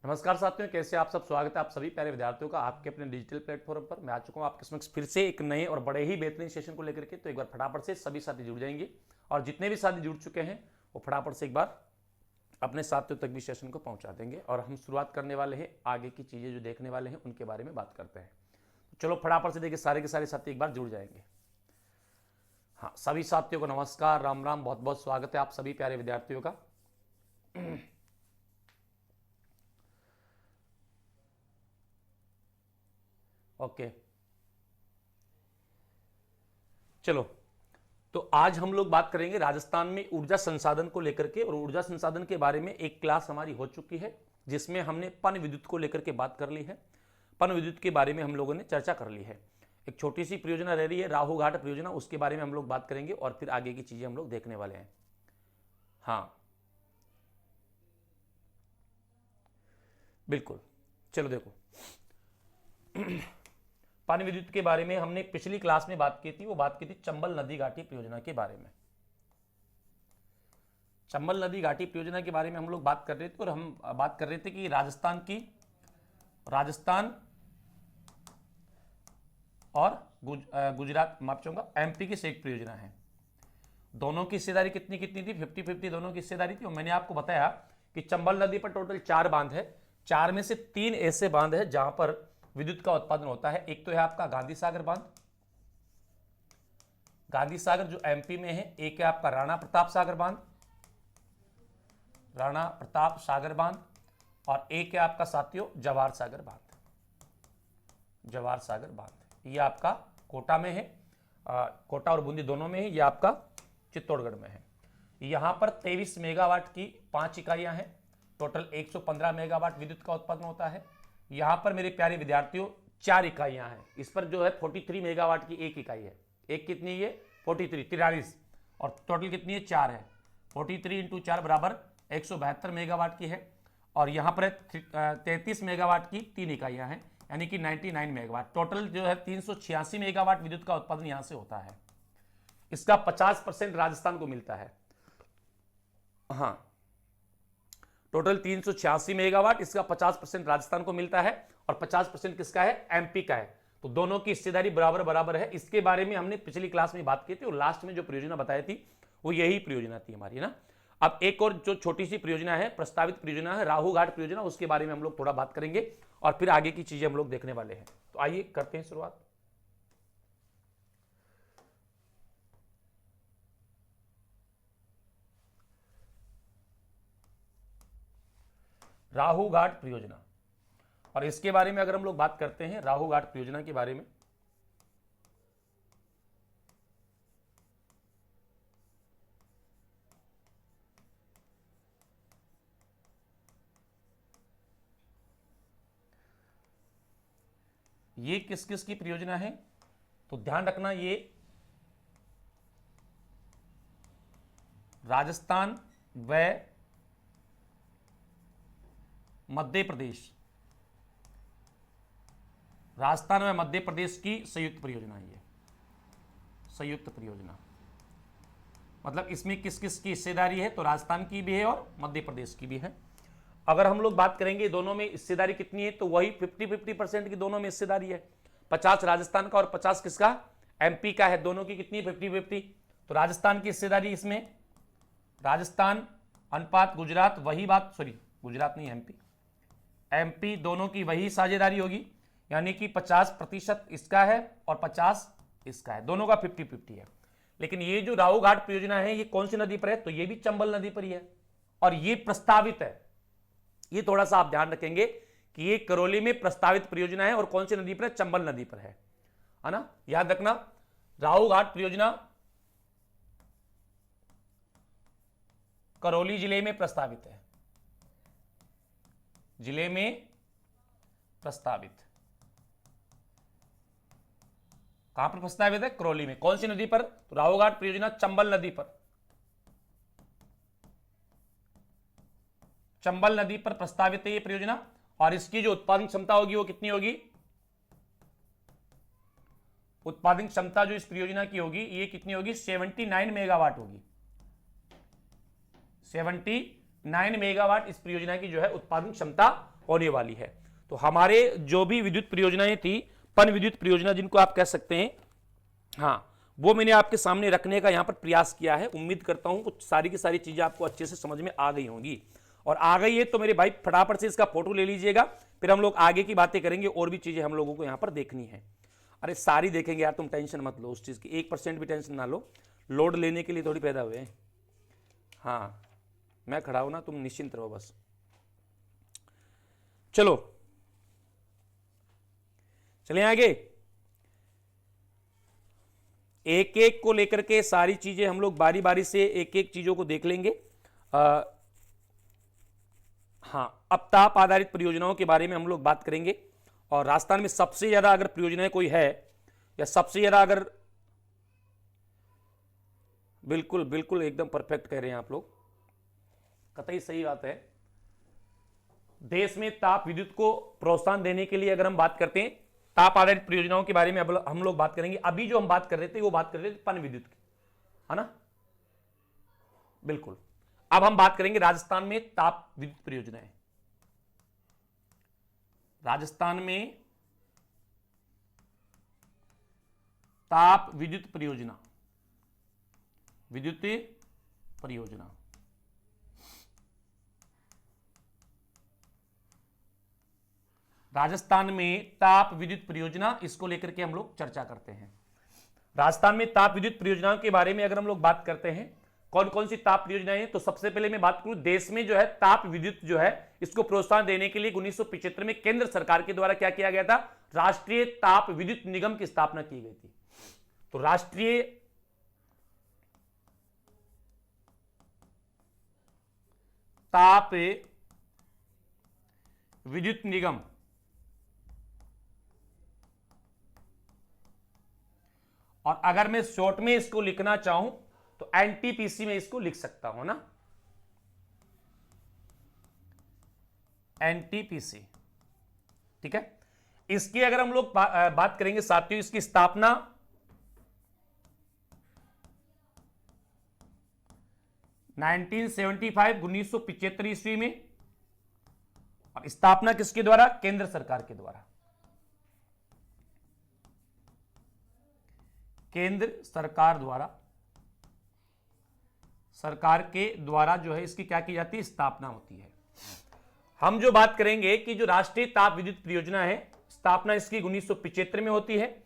नमस्कार साथियों, कैसे आप सब। स्वागत है आप सभी प्यारे विद्यार्थियों का आपके अपने डिजिटल प्लेटफॉर्म पर। मैं आ चुका हूं आपके समक्ष फिर से एक नए और बड़े ही बेहतरीन सेशन को लेकर के। तो एक बार फटाफट से सभी साथी जुड़ जाएंगे और जितने भी साथी जुड़ चुके हैं वो फटाफट से एक बार अपने साथियों तक भी सेशन को पहुंचा देंगे। और हम शुरुआत करने वाले हैं, आगे की चीज़ें जो देखने वाले हैं उनके बारे में बात करते हैं। तो चलो फटाफट से देखिए, सारे के सारे साथी एक बार जुड़ जाएंगे। हाँ, सभी साथियों को नमस्कार, राम राम, बहुत बहुत स्वागत है आप सभी प्यारे विद्यार्थियों का। ओके, चलो तो आज हम लोग बात करेंगे राजस्थान में ऊर्जा संसाधन को लेकर के। और ऊर्जा संसाधन के बारे में एक क्लास हमारी हो चुकी है जिसमें हमने पन विद्युत को लेकर के बात कर ली है। पन विद्युत के बारे में हम लोगों ने चर्चा कर ली है। एक छोटी सी परियोजना रह रही है राहु घाट परियोजना, उसके बारे में हम लोग बात करेंगे और फिर आगे की चीजें हम लोग देखने वाले हैं। हाँ बिल्कुल, चलो देखो, पन विद्युत के बारे में हमने पिछली क्लास में बात की थी। वो बात की थी चंबल नदी घाटी परियोजना के बारे में। चंबल नदी घाटी परियोजना के बारे में हम लोग बात कर रहे थे और हम बात कर रहे थे कि राजस्थान और गुजरात, माफ चाहूंगा, एमपी की संयुक्त परियोजना है। दोनों की हिस्सेदारी कितनी कितनी थी? 50-50 दोनों की हिस्सेदारी थी। और मैंने आपको बताया कि चंबल नदी पर टोटल 4 बांध है। 4 में से 3 ऐसे बांध है जहां पर विद्युत का उत्पादन होता है। एक तो है आपका गांधी सागर बांध, गांधी सागर जो एमपी में है। एक है आपका राणा प्रताप सागर बांध, राणा प्रताप सागर बांध। और एक है आपका साथियों जवाहर सागर बांध, जवाहर सागर बांध। ये आपका कोटा में है, कोटा और बूंदी दोनों में है। ये आपका चित्तौड़गढ़ में है। यहां पर 23 मेगावाट की 5 इकाइयां हैं। टोटल 115 मेगावाट विद्युत का उत्पादन होता है। यहां पर मेरे प्यारे विद्यार्थियों 4 इकाइयां हैं। इस पर जो है 43 मेगावाट की एक इकाई है। एक कितनी है? 43। और टोटल कितनी है? 4 है। 43 इंटू 4 बराबर 172 मेगावाट की है। और यहां पर 33 मेगावाट की 3 इकाइयां हैं, यानी कि 99 मेगावाट। टोटल जो है 386 मेगावाट विद्युत का उत्पादन यहां से होता है। इसका 50% राजस्थान को मिलता है। हाँ, टोटल 386 मेगावाट, इसका 50% राजस्थान को मिलता है और 50% किसका है? एमपी का है। तो दोनों की हिस्सेदारी बराबर बराबर है। इसके बारे में हमने पिछली क्लास में बात की थी और लास्ट में जो परियोजना बताई थी वो यही परियोजना थी हमारी, ना। अब एक और जो छोटी सी परियोजना है, प्रस्तावित परियोजना है राहु घाट परियोजना, उसके बारे में हम लोग थोड़ा बात करेंगे और फिर आगे की चीजें हम लोग देखने वाले हैं। तो आइए करते हैं शुरुआत। राहु घाट परियोजना, और इसके बारे में अगर हम लोग बात करते हैं राहु घाट परियोजना के बारे में, ये किस किस की परियोजना है? तो ध्यान रखना, ये राजस्थान व मध्य प्रदेश, राजस्थान व मध्य प्रदेश की संयुक्त परियोजना है। ये संयुक्त परियोजना मतलब इसमें किस किस की हिस्सेदारी है? तो राजस्थान की भी है और मध्य प्रदेश की भी है। अगर हम लोग बात करेंगे दोनों में हिस्सेदारी कितनी है, तो वही 50-50% की दोनों में हिस्सेदारी है। 50 राजस्थान का और 50 किसका? एमपी का है। दोनों की कितनी? 50-50। तो राजस्थान की हिस्सेदारी इसमें, राजस्थान अनुपात गुजरात, वही बात, सॉरी गुजरात नहीं, एमपी, एमपी दोनों की वही साझेदारी होगी, यानी कि 50% इसका है और 50 इसका है। दोनों का 50-50 है। लेकिन ये जो राहु घाट परियोजना है ये कौन सी नदी पर है? तो ये भी चंबल नदी पर ही है और ये प्रस्तावित है। ये थोड़ा सा आप ध्यान रखेंगे कि ये करौली में प्रस्तावित परियोजना है और कौन सी नदी पर है? चंबल नदी पर है ना। याद रखना, राहु घाट परियोजना करौली जिले में प्रस्तावित है, जिले में प्रस्तावित। कहां पर प्रस्तावित है? करौली में। कौन सी नदी पर? तो राहु घाट परियोजना चंबल नदी पर, चंबल नदी पर प्रस्तावित है ये परियोजना। और इसकी जो उत्पादन क्षमता होगी वो कितनी होगी? उत्पादन क्षमता जो इस परियोजना की होगी ये कितनी होगी? 79 मेगावाट होगी। 79 मेगावाट इस परियोजना की जो है उत्पादन क्षमता होने वाली है। तो हमारे जो भी विद्युत परियोजनाएं थी, पन विद्युत परियोजना जिनको आप कह सकते हैं, हाँ, वो मैंने आपके सामने रखने का यहां पर प्रयास किया है। उम्मीद करता हूं कुछ सारी की सारी चीजें आपको अच्छे से समझ में आ गई होंगी, और आ गई है तो मेरे भाई फटाफट से इसका फोटो ले लीजिएगा, फिर हम लोग आगे की बातें करेंगे। और भी चीजें हम लोगों को यहां पर देखनी है। अरे सारी देखेंगे यार, तुम टेंशन मत लो उस चीज की, 1% भी टेंशन ना लो। लोड लेने के लिए थोड़ी पैदा हुए हैं। हाँ, मैं खड़ा हूं ना, तुम निश्चिंत रहो बस। चलो चलें आगे। एक एक को लेकर के सारी चीजें हम लोग बारी बारी से एक एक चीजों को देख लेंगे। हाँ, अब ताप आधारित परियोजनाओं के बारे में हम लोग बात करेंगे। और राजस्थान में सबसे ज्यादा अगर परियोजनाएं कोई है, या सबसे ज्यादा अगर, बिल्कुल बिल्कुल एकदम परफेक्ट कह रहे हैं आप लोग, कतई सही बात है। देश में ताप विद्युत को प्रोत्साहन देने के लिए अगर हम बात करते हैं, ताप आधारित परियोजनाओं के बारे में अब हम लोग बात करेंगे। अभी जो हम बात कर रहे थे वो बात कर रहे थे पन विद्युत की, है ना, बिल्कुल। अब हम बात करेंगे राजस्थान में ताप विद्युत परियोजनाएं। राजस्थान में ताप विद्युत परियोजना, विद्युत परियोजना। राजस्थान में ताप विद्युत परियोजना, इसको लेकर के हम लोग चर्चा करते हैं। राजस्थान में ताप विद्युत परियोजनाओं के बारे में अगर हम लोग बात करते हैं, कौन कौन सी ताप परियोजनाएं हैं, तो सबसे पहले मैं बात करूं, देश में जो है ताप विद्युत जो है इसको प्रोत्साहन देने के लिए 1975 में केंद्र सरकार के द्वारा क्या किया गया था, राष्ट्रीय ताप विद्युत निगम की स्थापना की गई थी। तो राष्ट्रीय ताप विद्युत निगम, और अगर मैं शॉर्ट में इसको लिखना चाहूं तो एनटीपीसी में इसको लिख सकता हूं ना, एनटीपीसी, ठीक है। इसकी अगर हम लोग बात करेंगे साथियों, इसकी स्थापना 1975 ईस्वी में, और स्थापना किसके द्वारा, केंद्र सरकार के द्वारा, केंद्र सरकार द्वारा, सरकार के द्वारा जो है इसकी क्या की जाती है, स्थापना होती है। हम जो बात करेंगे कि जो राष्ट्रीय ताप विद्युत परियोजना है, स्थापना इसकी 1975 में होती है,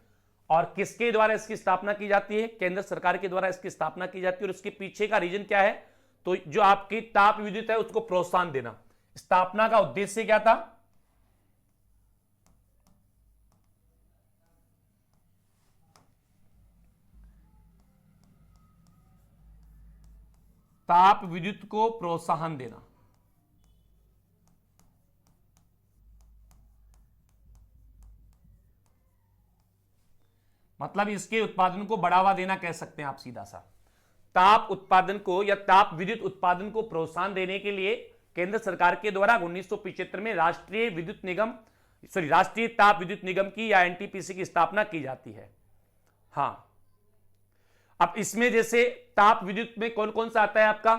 और किसके द्वारा इसकी स्थापना की जाती है, केंद्र सरकार के द्वारा इसकी स्थापना की जाती है। और इसके पीछे का रीजन क्या है, तो जो आपकी ताप विद्युत है उसको प्रोत्साहन देना। स्थापना का उद्देश्य क्या था, ताप विद्युत को प्रोत्साहन देना। मतलब इसके उत्पादन को बढ़ावा देना कह सकते हैं आप सीधा सा। ताप उत्पादन को या ताप विद्युत उत्पादन को प्रोत्साहन देने के लिए केंद्र सरकार के द्वारा 1975 में राष्ट्रीय विद्युत निगम, राष्ट्रीय ताप विद्युत निगम की या एनटीपीसी की स्थापना की जाती है। हाँ, अब इसमें जैसे ताप विद्युत में कौन कौन सा आता है आपका,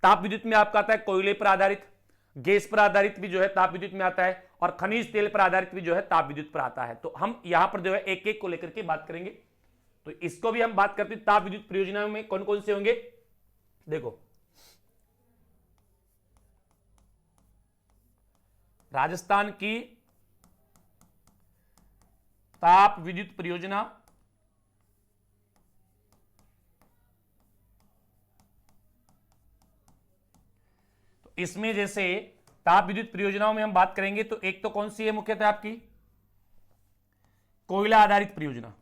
ताप विद्युत में आपका आता है कोयले पर आधारित, गैस पर आधारित भी जो है ताप विद्युत में आता है, और खनिज तेल पर आधारित भी जो है ताप विद्युत पर आता है। तो हम यहां पर जो है एक एक को लेकर के बात करेंगे। तो इसको भी हम बात करते हैं, ताप विद्युत परियोजनाओं में कौन कौन से होंगे। देखो, राजस्थान की ताप विद्युत परियोजना, तो इसमें जैसे ताप विद्युत परियोजनाओं में हम बात करेंगे तो एक तो कौन सी है मुख्यतः आपकी, कोयला आधारित परियोजना।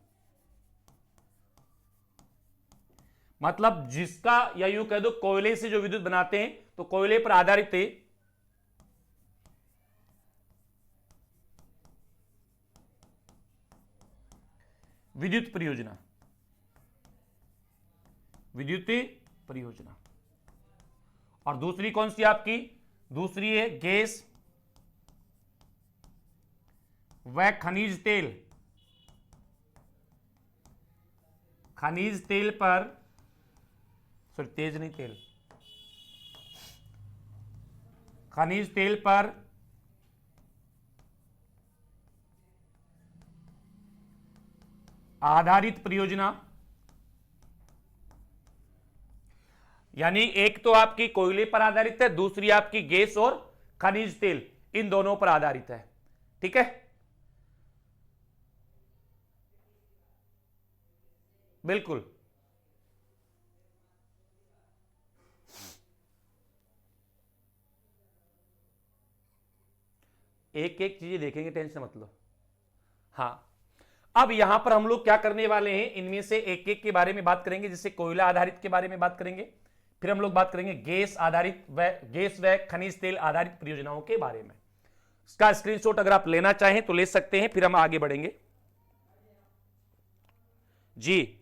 मतलब जिसका, या यूं कह दो कोयले से जो विद्युत बनाते हैं, तो कोयले पर आधारित है विद्युत परियोजना, विद्युत परियोजना। और दूसरी कौन सी आपकी, दूसरी है गैस व खनिज तेल, खनिज तेल पर, सॉरी तेज नहीं तेल, खनिज तेल पर आधारित परियोजना, यानी एक तो आपकी कोयले पर आधारित है, दूसरी आपकी गैस और खनिज तेल, इन दोनों पर आधारित है। ठीक है, बिल्कुल। एक एक चीजें देखेंगे, टेंशन मत लो। हाँ, अब यहां पर हम लोग क्या करने वाले हैं, इनमें से एक एक के बारे में बात करेंगे। जैसे कोयला आधारित के बारे में बात करेंगे, फिर हम लोग बात करेंगे गैस व खनिज तेल आधारित परियोजनाओं के बारे में। इसका स्क्रीनशॉट अगर आप लेना चाहें तो ले सकते हैं, फिर हम आगे बढ़ेंगे जी।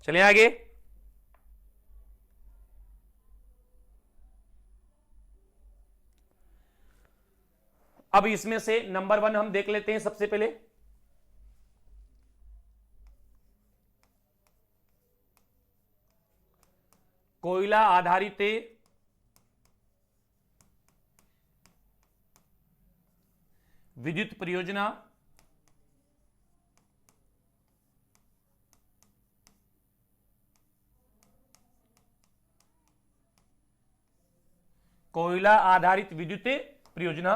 चलिए आगे। अब इसमें से नंबर 1 हम देख लेते हैं सबसे पहले। कोयला आधारित विद्युत परियोजना, कोयला आधारित विद्युत परियोजना।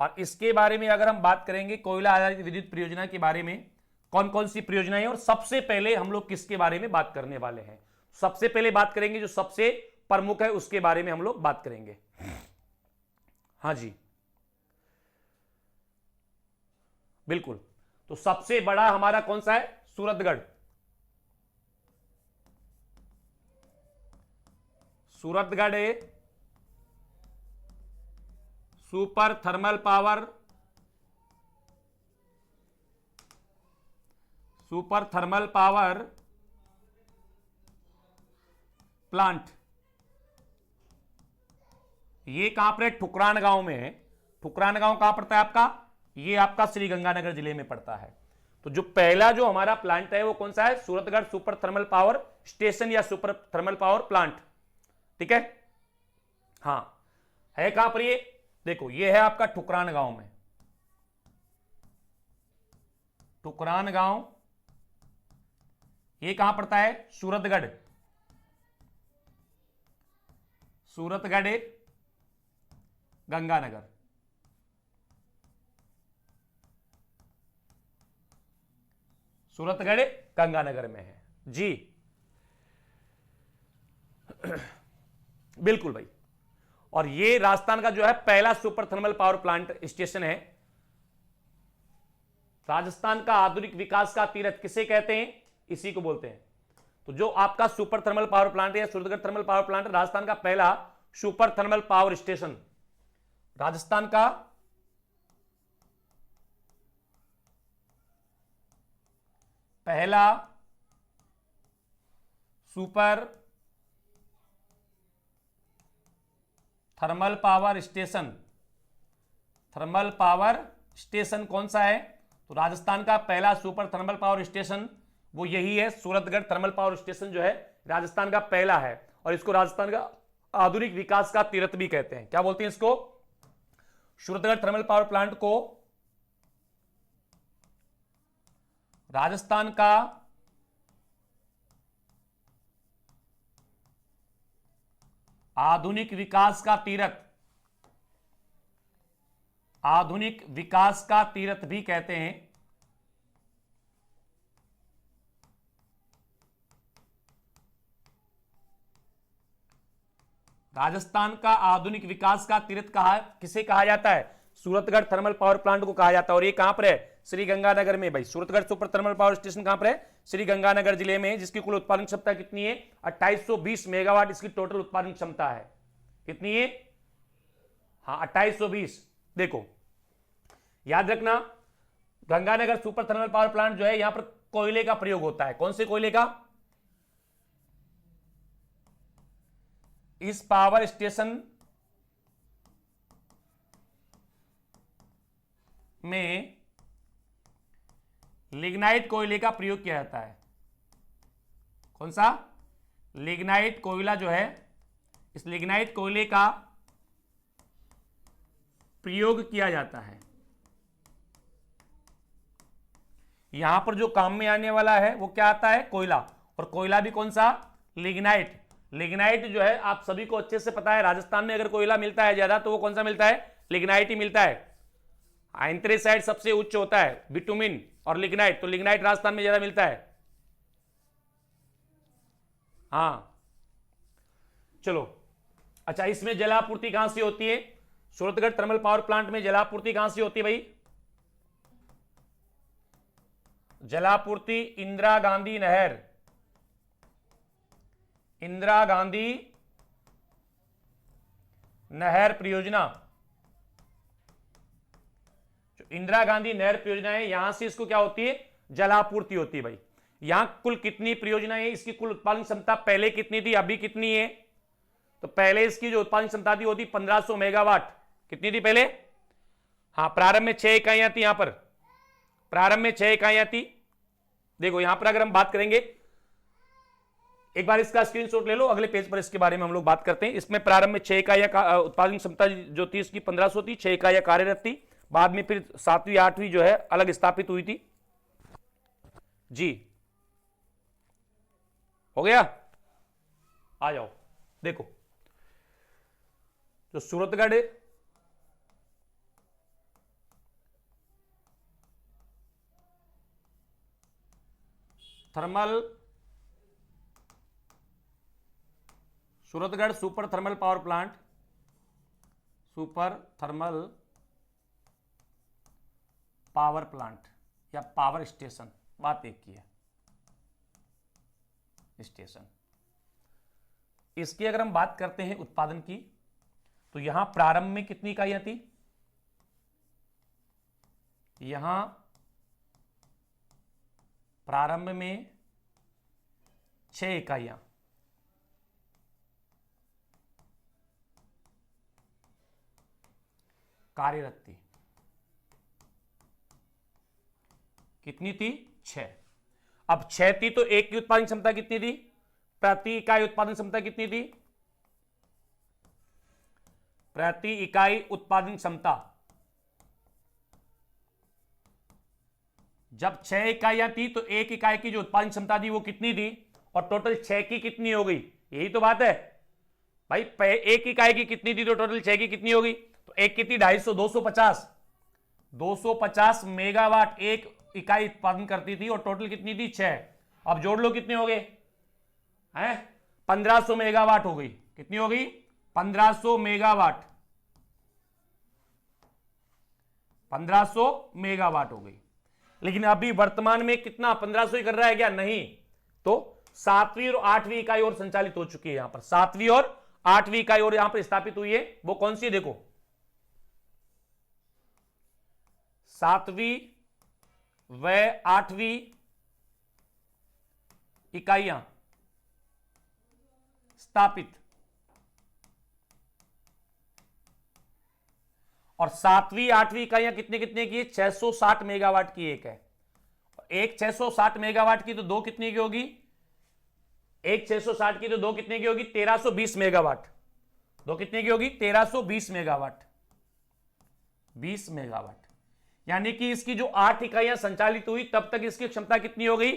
और इसके बारे में अगर हम बात करेंगे, कोयला आधारित विद्युत परियोजना के बारे में कौन कौन सी परियोजनाएं, और सबसे पहले हम लोग किसके बारे में बात करने वाले हैं? सबसे पहले बात करेंगे जो सबसे प्रमुख है उसके बारे में हम लोग बात करेंगे। हाँ जी, बिल्कुल। तो सबसे बड़ा हमारा कौन सा है? सूरतगढ़। सूरतगढ़ है super thermal power, super thermal power plant. ये कहां पर है? ठुकरान गांव में है। ठुकरान गांव कहां पड़ता है आपका? ये आपका श्रीगंगानगर जिले में पड़ता है। तो जो पहला जो हमारा प्लांट है वो कौन सा है? Suratgarh super thermal power station या सुपर थर्मल पावर प्लांट। ठीक है, हाँ। है कहां पर ये? देखो, ये है आपका ठुकरान गांव में। ठुकरान गांव ये कहां पड़ता है? सूरतगढ़। सूरतगढ़ गंगानगर। सूरतगढ़ गंगानगर में है जी। बिल्कुल भाई। और ये राजस्थान का जो है पहला super thermal power plant station है। राजस्थान का आधुनिक विकास का तीरथ किसे कहते हैं? इसी को बोलते हैं। तो जो आपका सुपर थर्मल पावर प्लांट है, Suratgarh thermal power plant, Rajasthan का पहला super thermal power station, Rajasthan का पहला super thermal power station. Thermal power station कौन सा है? तो राजस्थान का पहला सुपर थर्मल पावर स्टेशन वो यही है। सूरतगढ़ थर्मल पावर स्टेशन जो है राजस्थान का पहला है, और इसको राजस्थान का आधुनिक विकास का तीरथ भी कहते हैं। क्या बोलते हैं इसको? सूरतगढ़ थर्मल पावर प्लांट को राजस्थान का आधुनिक विकास का तीरथ, आधुनिक विकास का तीरथ भी कहते हैं। राजस्थान का आधुनिक विकास का तीरथ किसे कहा जाता है? सूरतगढ़ थर्मल पावर प्लांट को कहा जाता है। और ये कहां पर है? श्रीगंगानगर में। भाई, Suratgarh super thermal power station कहां पर है? श्रीगंगानगर जिले में, जिसकी कुल उत्पादन क्षमता कितनी है? 2820 मेगावाट इसकी टोटल उत्पादन क्षमता है। कितनी है? हाँ, 2820। देखो, याद रखना, Ganganagar super thermal power plant जो है यहां पर कोयले का प्रयोग होता है। कौन से कोयले का? इस पावर स्टेशन में लिग्नाइट कोयले का प्रयोग किया जाता है। कौन सा? लिग्नाइट कोयला जो है इस लिग्नाइट कोयले का प्रयोग किया जाता है। यहां पर जो काम में आने वाला है वो क्या आता है? कोयला। और कोयला भी कौन सा? लिग्नाइट। लिग्नाइट जो है आप सभी को अच्छे से पता है, राजस्थान में अगर कोयला मिलता है ज्यादा तो वो कौन सा मिलता है? लिग्नाइट ही मिलता है। एंथ्रेसाइट सबसे उच्च होता है, बिटुमिन और लिग्नाइट, तो लिग्नाइट राजस्थान में ज्यादा मिलता है। हाँ चलो, अच्छा इसमें जलापूर्ति कहां से होती है? सूरतगढ़ थर्मल पावर प्लांट में जलापूर्ति कहां से होती है भाई? जलापूर्ति इंदिरा गांधी नहर, इंदिरा गांधी नहर परियोजना, जो इंदिरा गांधी नहर परियोजना है यहां से इसको क्या होती है? जलापूर्ति होती है भाई। यहां कुल कितनी परियोजनाएं है? इसकी कुल उत्पादन क्षमता पहले कितनी थी, अभी कितनी है? तो पहले इसकी जो उत्पादन क्षमता थी वो थी 1500 मेगावाट। कितनी थी पहले? हाँ, प्रारंभ में 6 इकाइयां थी। यहां पर प्रारंभ में 6 इकाइयां थी। देखो यहां पर अगर हम बात करेंगे, एक बार इसका स्क्रीनशॉट ले लो, अगले पेज पर इसके बारे में हम लोग बात करते हैं। इसमें प्रारंभ में 6 इकाइयां उत्पादन क्षमता जो थी इसकी 1500 थी, 6 इकाइयां कार्यरत थी। बाद में फिर 7वीं 8वीं जो है अलग स्थापित हुई थी। जी हो गया? आ जाओ, देखो जो Suratgarh thermal, Suratgarh super thermal power plant, super thermal power plant या पावर स्टेशन, बात एक की है, स्टेशन। इसकी अगर हम बात करते हैं उत्पादन की, तो यहां प्रारंभ में कितनी इकाइयां थी? यहां प्रारंभ में 6 इकाइयां, कार्यरत थी। कितनी थी? 6। अब 6 थी तो एक की उत्पादन क्षमता कितनी थी? प्रति इकाई उत्पादन क्षमता कितनी थी? प्रति इकाई उत्पादन क्षमता, जब 6 इकाइयां थी तो एक इकाई की जो उत्पादन क्षमता थी वो कितनी थी? और टोटल 6 की कितनी हो गई? यही तो बात है भाई। एक इकाई की कितनी थी तो टोटल 6 की कितनी हो गई? तो एक की थी 250, 250 मेगावाट एक इकाई उत्पादन करती थी, और टोटल कितनी थी? 6। अब जोड़ लो कितने हो गए हैं? 1500 मेगावाट हो गई। कितनी हो गई? 1500 मेगावाट, 1500 मेगावाट हो गई। लेकिन अभी वर्तमान में कितना 1500 ही कर रहा है क्या? नहीं। तो 7वीं और 8वीं इकाई और संचालित हो चुकी है। यहां पर 7वीं और 8वीं इकाई और यहां पर स्थापित हुई है। वो कौन सी है? देखो 7वीं व 8वीं इकाइयां स्थापित, और 7वीं 8वीं इकाइयां कितने कितने की है? 660 मेगावाट की एक है। एक 660 मेगावाट की तो दो कितने की होगी? एक 660 की तो दो कितने की होगी? 1320 मेगावाट। दो कितने की होगी? 1320 मेगावाट, 20 मेगावाट। यानी कि इसकी जो 8 इकाइयां संचालित हुई तब तक इसकी क्षमता कितनी हो गई?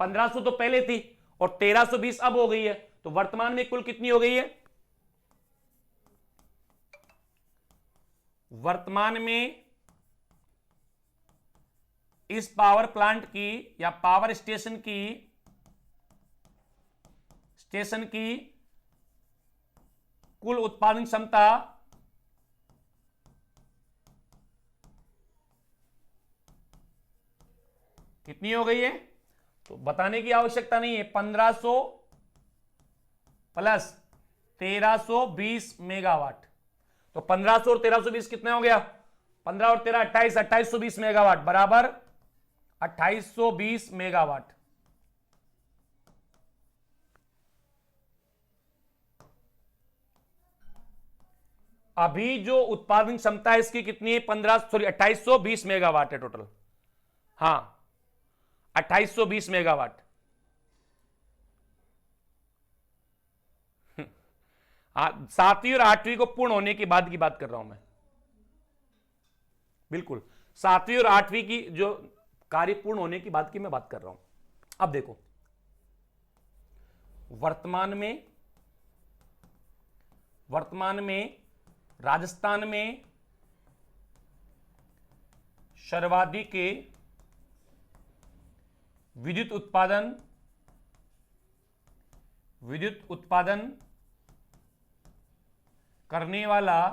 1500 तो पहले थी और 1320 अब हो गई है। तो वर्तमान में कुल कितनी हो गई है? वर्तमान में इस पावर प्लांट की या पावर स्टेशन की कुल उत्पादन क्षमता कितनी हो गई है? तो बताने की आवश्यकता नहीं है। 1500 प्लस 1320 मेगावाट, तो 1500 और 1320 कितना हो गया? 15 और 13 28, 2820 मेगावाट बराबर 2820 मेगावाट। अभी जो उत्पादन क्षमता है इसकी कितनी है? 2820 मेगावाट है टोटल। हाँ 2820 मेगावाट। सातवीं और आठवीं को पूर्ण होने के बाद की बात कर रहा हूं मैं, बिल्कुल सातवीं और आठवीं की जो कार्य पूर्ण होने की बात की मैं बात कर रहा हूं। अब देखो, वर्तमान में राजस्थान में सर्वाधिक विद्युत उत्पादन करने वाला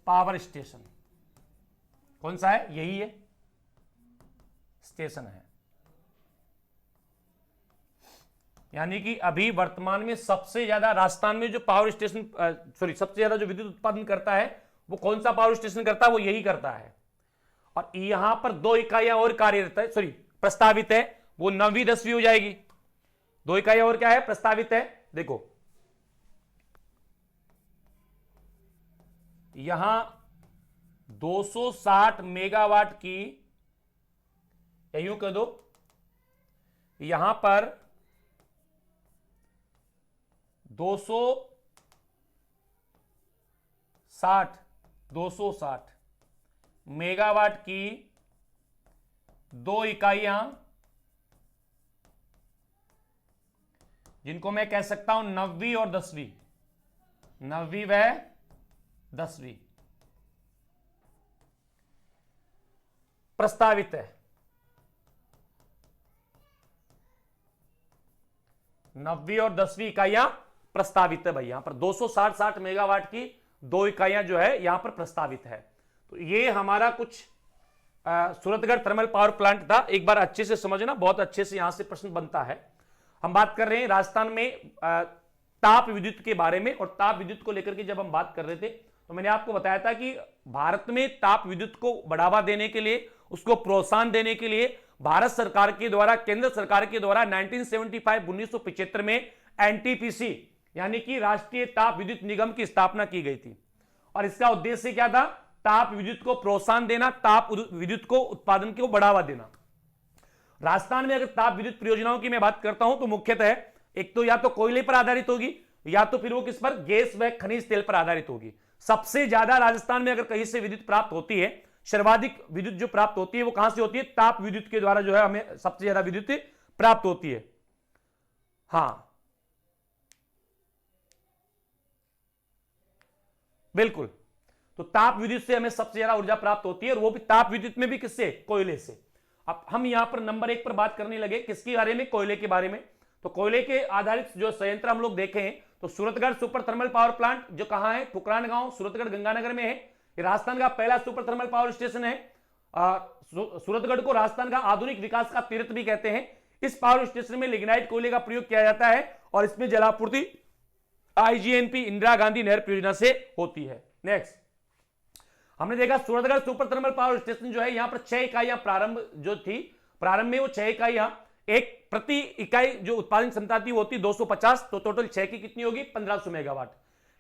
पावर स्टेशन कौन सा है? यही है, स्टेशन है। यानी कि अभी वर्तमान में सबसे ज्यादा राजस्थान में जो पावर स्टेशन सबसे ज्यादा जो विद्युत उत्पादन करता है वो कौन सा पावर स्टेशन करता है? वो यही करता है। और यहां पर 2 इकाइयां और कार्यरत है, प्रस्तावित है, वो 9वीं 10वीं हो जाएगी। 2 इकाइयां और क्या है? प्रस्तावित है। देखो यहां 260 मेगावाट की, यूं कह दो, यहां पर 260 मेगावाट की 2 इकाइयां, जिनको मैं कह सकता हूं 9वीं और 10वीं, 9वीं व 10वीं प्रस्तावित है। 9वीं और 10वीं इकाइयां प्रस्तावित है भाई। यहां पर 260 मेगावाट की 2 इकाइयां जो है यहां पर प्रस्तावित है। तो ये हमारा कुछ सूरतगढ़ थर्मल पावर प्लांट था। एक बार अच्छे से समझना, बहुत अच्छे से यहां से प्रश्न बनता है। हम बात कर रहे हैं राजस्थान में ताप विद्युत के बारे में, और ताप विद्युत को लेकर के जब हम बात कर रहे थे तो मैंने आपको बताया था कि भारत में ताप विद्युत को बढ़ावा देने के लिए, उसको प्रोत्साहन देने के लिए भारत सरकार के द्वारा, केंद्र सरकार के द्वारा 1975 में एनटीपीसी यानी कि राष्ट्रीय ताप विद्युत निगम की स्थापना की गई थी। और इसका उद्देश्य क्या था? ताप विद्युत को प्रोत्साहन देना, ताप विद्युत को उत्पादन को बढ़ावा देना। राजस्थान में अगर ताप विद्युत परियोजनाओं की मैं बात करता हूं तो मुख्यतः एक तो या तो कोयले पर आधारित होगी, या तो फिर वो किस पर? गैस व खनिज तेल पर आधारित होगी। सबसे ज्यादा राजस्थान में अगर कहीं से विद्युत प्राप्त होती है, सर्वाधिक विद्युत जो प्राप्त होती है वो कहां से होती है? ताप विद्युत के द्वारा जो है हमें सबसे ज्यादा विद्युत प्राप्त होती है। हां बिल्कुल, तो ताप विद्युत से हमें सबसे ज्यादा ऊर्जा प्राप्त होती है, और वो भी ताप विद्युत में भी किससे? कोयले से। अब हम यहां पर नंबर 1 पर बात करने लगे किसके बारे में? कोयले के बारे में। तो कोयले के आधारित जो संयंत्र हम लोग देखें तो Suratgarh super thermal power plant जो कहां है? फुकरान गांव, सूरतगढ़ गंगानगर में है। ये राजस्थान का पहला सुपर थर्मल पावर स्टेशन है। सूरतगढ़ को राजस्थान का आधुनिक विकास का तीर्थ भी कहते हैं। इस पावर स्टेशन में लिग्नाइट कोयले का प्रयोग किया जाता है, और इसमें जलापूर्ति आईजीएनपी इंदिरा गांधी नहर परियोजना से होती है। नेक्स्ट हमने देखा Suratgarh super thermal power station जो है, यहां पर 6 इकाइयां प्रारंभ जो थी, प्रारंभ में वो 6 इकाइयां, एक प्रति इकाई जो उत्पादन क्षमता थी वो थी 250, तो टोटल 6 की कितनी होगी? 1500 मेगावाट।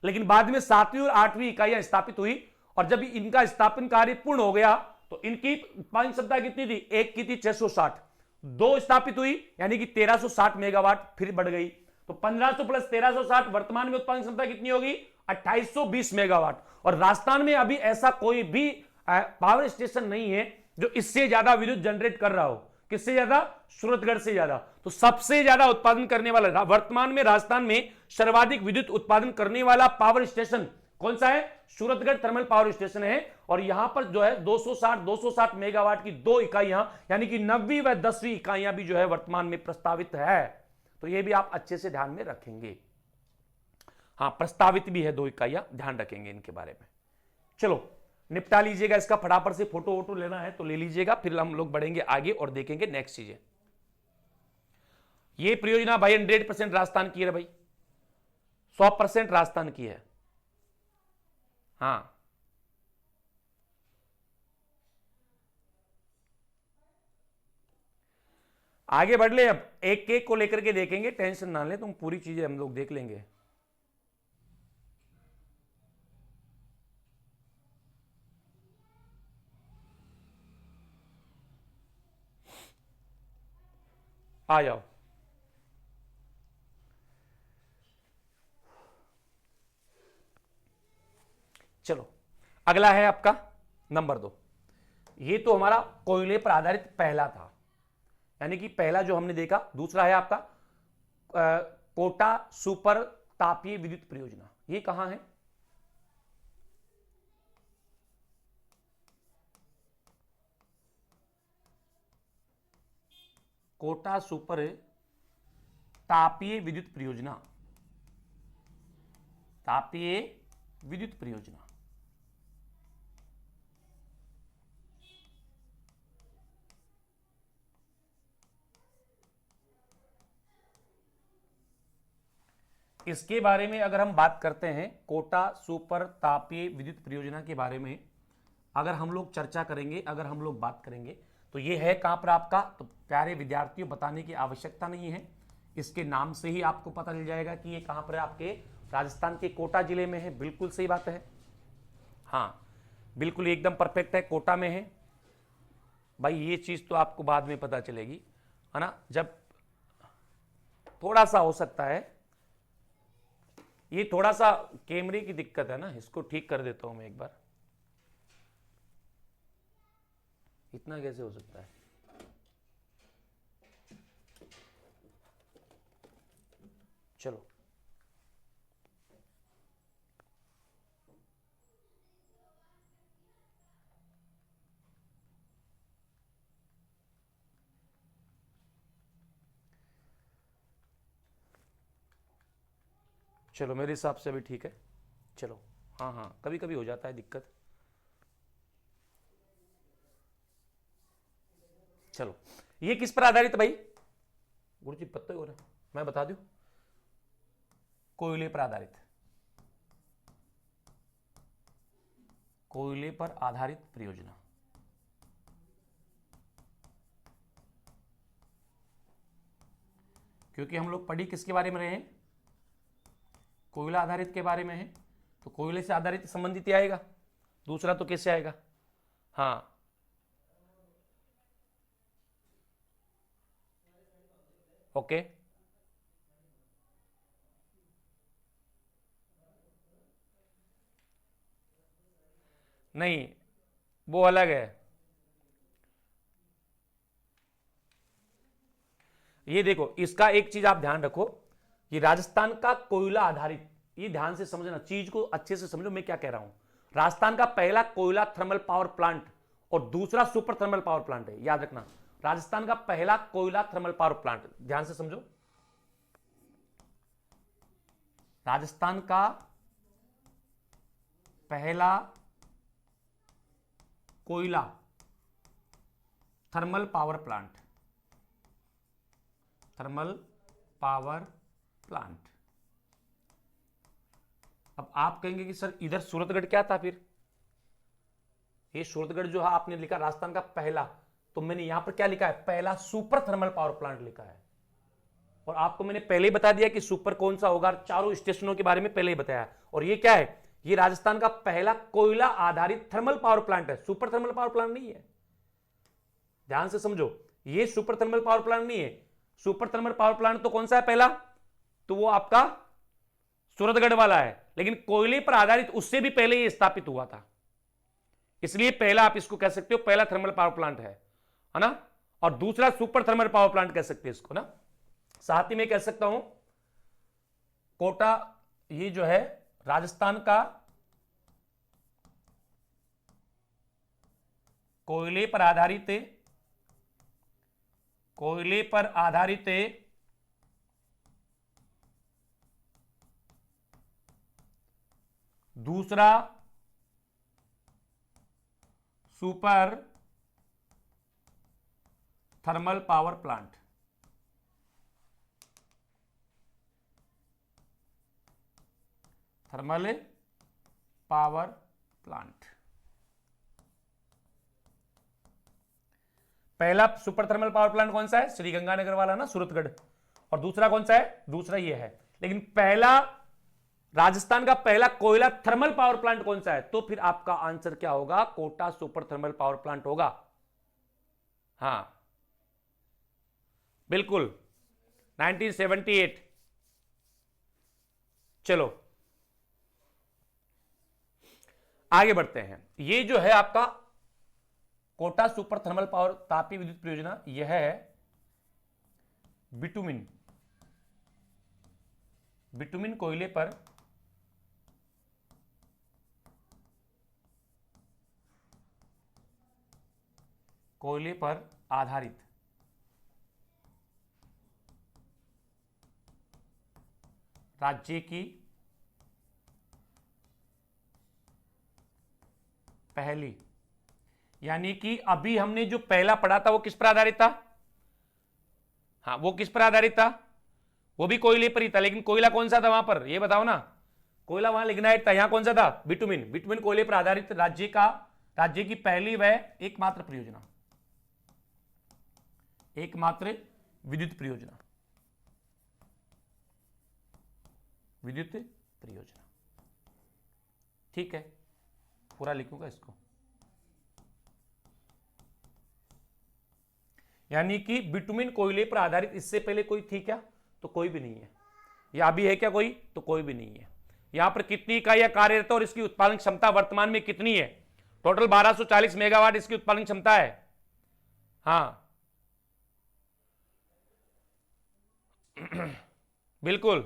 लेकिन बाद में 7वीं और 8वीं इकाइयां स्थापित हुई, और जब इनका स्थापन कार्य पूर्ण हो गया तो इनकी उत्पादन क्षमता कितनी थी? एक की थी 660, 2 स्थापित हुई यानी कि 1360 मेगावाट फिर बढ़ गई। तो 1500 प्लस 1360, वर्तमान में उत्पादन क्षमता कितनी होगी? 2820 मेगावाट। और राजस्थान में अभी ऐसा कोई भी पावर स्टेशन नहीं है जो इससे ज्यादा विद्युत जनरेट कर रहा हो। किससे ज्यादा? सूरतगढ़ से ज्यादा। तो सबसे ज्यादा उत्पादन करने वाला, वर्तमान में राजस्थान में सर्वाधिक विद्युत उत्पादन करने वाला पावर स्टेशन कौन सा है? सूरतगढ़ थर्मल पावर स्टेशन है। और यहां पर जो है 260 मेगावाट की 2 इकाइयां यानी कि 9वीं व 10वीं इकाइयां भी जो है वर्तमान में प्रस्तावित है। तो यह भी आप अच्छे से ध्यान में रखेंगे। हाँ, प्रस्तावित भी है 2 इकाइयां, ध्यान रखेंगे इनके बारे में। चलो निपटा लीजिएगा इसका, फटाफट से फोटो वोटो लेना है तो ले लीजिएगा, फिर हम लोग बढ़ेंगे आगे और देखेंगे नेक्स्ट चीजें। ये परियोजना भाई 100% राजस्थान की है भाई, 100% राजस्थान की है। हाँ आगे बढ़ ले, अब एक एक को लेकर के देखेंगे, टेंशन ना ले तुम, पूरी चीजें हम लोग देख लेंगे। आ जाओ। चलो अगला है आपका नंबर 2। ये तो हमारा कोयले पर आधारित पहला था, यानी कि पहला जो हमने देखा। दूसरा है आपका कोटा सुपर तापीय विद्युत परियोजना। ये कहां है? कोटा सुपर तापीय विद्युत परियोजना, तापीय विद्युत परियोजना। इसके बारे में अगर हम बात करते हैं, कोटा सुपर तापीय विद्युत परियोजना के बारे में अगर हम लोग चर्चा करेंगे, अगर हम लोग बात करेंगे, तो ये है कहां पर आपका? तो प्यारे विद्यार्थियों, बताने की आवश्यकता नहीं है, इसके नाम से ही आपको पता चल जाएगा कि ये कहां पर है। आपके राजस्थान के कोटा जिले में है। बिल्कुल सही बात है, हाँ बिल्कुल एकदम परफेक्ट है, कोटा में है। भाई ये चीज तो आपको बाद में पता चलेगी, है ना, जब थोड़ा सा हो सकता है, ये थोड़ा सा कैमरे की दिक्कत है ना, इसको ठीक कर देता हूं मैं एक बार। इतना कैसे हो सकता है? चलो चलो मेरे हिसाब से अभी ठीक है। चलो हाँ हाँ, कभी कभी हो जाता है दिक्कत। चलो ये किस पर आधारित है भाई? गुरुजी पत्ते हो रहे, मैं बता दूं, कोयले पर आधारित, कोयले पर आधारित परियोजना। क्योंकि हम लोग पढ़ी किसके बारे में रहे हैं? कोयला आधारित के बारे में है, तो कोयले से आधारित संबंधित ही आएगा, दूसरा तो कैसे आएगा? हाँ ओके, नहीं वो अलग है। ये देखो, इसका एक चीज आप ध्यान रखो, ये राजस्थान का कोयला आधारित, ये ध्यान से समझना, चीज को अच्छे से समझो मैं क्या कह रहा हूं। राजस्थान का पहला कोयला थर्मल पावर प्लांट और दूसरा सुपर थर्मल पावर प्लांट है, याद रखना। राजस्थान का पहला कोयला थर्मल पावर प्लांट, ध्यान से समझो, राजस्थान का पहला कोयला thermal power plant, thermal power plant. अब आप कहेंगे कि सर इधर सूरतगढ़ क्या था फिर? ये सूरतगढ़ जो है आपने लिखा राजस्थान का पहला, तो मैंने यहां पर क्या लिखा है? पहला सुपर थर्मल पावर प्लांट लिखा है। और आपको मैंने पहले ही बता दिया कि सुपर कौन सा होगा, चारों स्टेशनों के बारे में पहले ही बताया। और ये क्या है? ये राजस्थान का पहला कोयला आधारित थर्मल पावर प्लांट है, सुपर थर्मल पावर प्लांट नहीं है। ध्यान से समझो, ये सुपर थर्मल पावर प्लांट नहीं है। सुपर थर्मल पावर प्लांट तो कौन सा है पहला? तो वो आपका सूरतगढ़ वाला है, लेकिन कोयले पर आधारित उससे भी पहले ये स्थापित हुआ था, इसलिए पहला आप इसको कह सकते हो, पहला थर्मल पावर प्लांट है ना। और दूसरा सुपर थर्मल पावर प्लांट कह सकते हैं इसको ना। साथ ही में कह सकता हूं कोटा, ये जो है राजस्थान का कोयले पर आधारित, कोयले पर आधारित दूसरा super thermal power plant, thermal power plant. पहला सुपर थर्मल पावर प्लांट कौन सा है? श्रीगंगानगर वाला ना, सूरतगढ़। और दूसरा कौन सा है? दूसरा ये है। लेकिन पहला, राजस्थान का पहला कोयला थर्मल पावर प्लांट कौन सा है? तो फिर आपका आंसर क्या होगा? Kota super thermal power plant होगा। हां बिल्कुल, 1978। चलो आगे बढ़ते हैं। ये जो है आपका कोटा सुपर थर्मल पावर तापीय विद्युत परियोजना, यह है बिटुमिन कोयले पर आधारित राज्य की पहली, यानी कि अभी हमने जो पहला पढ़ा था वो किस पर आधारित था? हाँ, वो किस पर आधारित था? वो भी कोयले पर ही था, लेकिन कोयला कौन सा था वहां पर, ये बताओ ना। कोयला वहां लिग्नाइट था, यहां कौन सा था? बिटुमिन कोयले पर आधारित राज्य की पहली व एकमात्र परियोजना, एकमात्र विद्युत परियोजना। ठीक है, पूरा लिखूंगा इसको। यानी कि बिटुमिन कोयले पर आधारित, इससे पहले कोई थी क्या? तो कोई भी नहीं है। या अभी है क्या कोई? तो कोई भी नहीं है। यहां पर कितनी इकाइयां कार्यरत है और इसकी उत्पादन क्षमता वर्तमान में कितनी है? टोटल 1240 मेगावाट इसकी उत्पादन क्षमता है। हाँ बिल्कुल,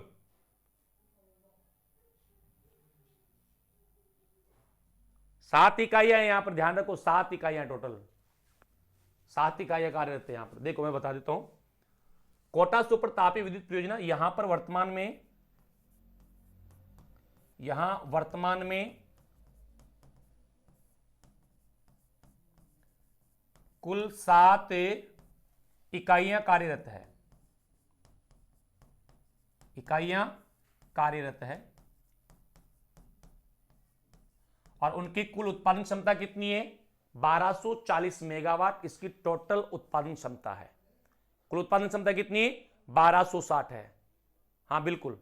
सात इकाइयां यहां पर, ध्यान रखो, 7 इकाइयां टोटल, 7 इकाइयां कार्यरत है यहां पर। देखो मैं बता देता हूं, कोटा सुपर तापीय विद्युत परियोजना यहां पर वर्तमान में कुल 7 इकाइयां कार्यरत है, और उनकी कुल उत्पादन क्षमता कितनी है? 1240 मेगावाट इसकी टोटल उत्पादन क्षमता है। कुल उत्पादन क्षमता कितनी है? 1260 है। हाँ बिल्कुल,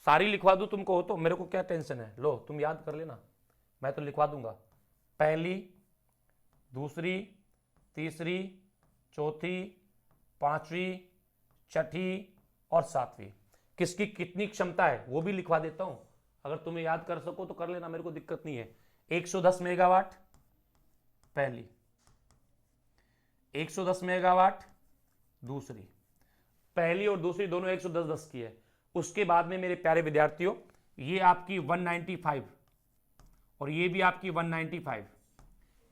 सारी लिखवा दूं तुमको हो तो, मेरे को क्या टेंशन है, लो तुम याद कर लेना, मैं तो लिखवा दूंगा। पहली, दूसरी, तीसरी, चौथी, पांचवी, छठी और सातवीं, किसकी कितनी क्षमता है वो भी लिखवा देता हूं। अगर तुम्हें याद कर सको तो कर लेना, मेरे को दिक्कत नहीं है। 110 मेगावाट पहली, 110 मेगावाट दूसरी, पहली और दूसरी दोनों 110 की है। उसके बाद में मेरे प्यारे विद्यार्थियों, ये आपकी 195 और ये भी आपकी 195,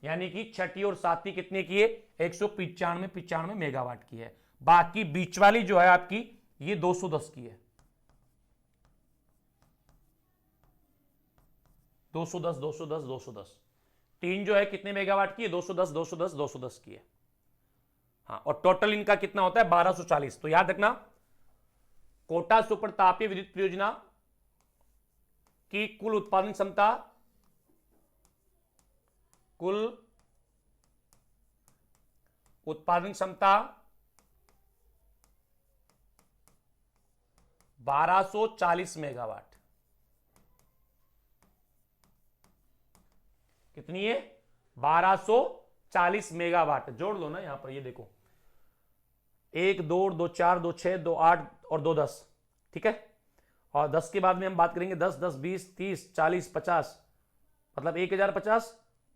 यानी कि छठी और सातवीं कितने की है? 195 मेगावाट की है। बाकी बीच वाली जो है आपकी, ये 210 की है। 210 तीन जो है कितने मेगावाट की है? 210 की है। हाँ, और टोटल इनका कितना होता है? 1240। तो याद रखना, कोटा सुपर तापीय विद्युत परियोजना की कुल उत्पादन क्षमता 1240 मेगावाट। कितनी है? 1240 मेगावाट। जोड़ लो ना यहां पर, ये देखो, 1 2 2 4 2 6 2 8 और 2 10, ठीक है। और 10 के बाद में हम बात करेंगे 10 10 20 30 40 50, मतलब 1050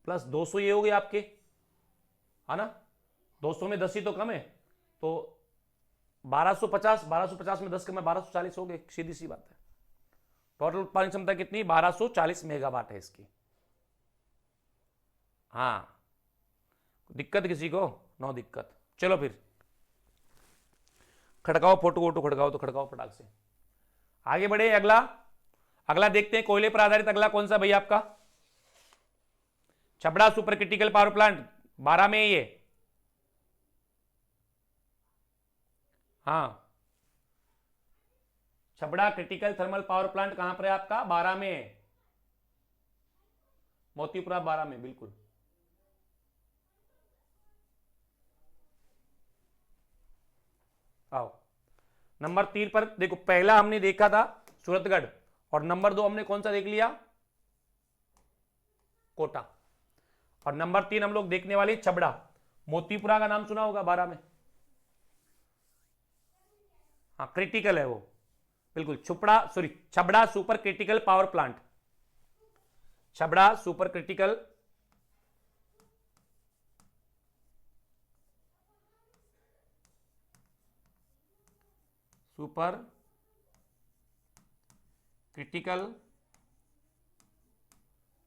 प्लस 200, ये हो गए आपके, है ना। 200 में 10 ही तो कम है, तो 1250 में 10 कम है, 1240 हो गए, सीधी सी बात है। टोटल उत्पादन क्षमता कितनी? 1240 मेगावाट है इसकी। हाँ, दिक्कत किसी को? नो दिक्कत। चलो फिर खड़काओ, फोटो वोटो खड़काओ तो खड़काओ फटाक से। आगे बढ़े, अगला देखते हैं कोयले पर आधारित अगला कौन सा भैया आपका? Chhabra super critical power plant 12 में ये। हाँ, Chhabra critical thermal power plant कहां पर है आपका? 12 में, मोतीपुरा 12 में, बिल्कुल। आओ, नंबर 3 पर देखो, पहला हमने देखा था सूरतगढ़, और नंबर 2 हमने कौन सा देख लिया? कोटा। और नंबर 3 हम लोग देखने वाले छबड़ा। मोतीपुरा का नाम सुना होगा 12 में, हाँ क्रिटिकल है वो, बिल्कुल Chhabra super critical power plant, Chhabra super critical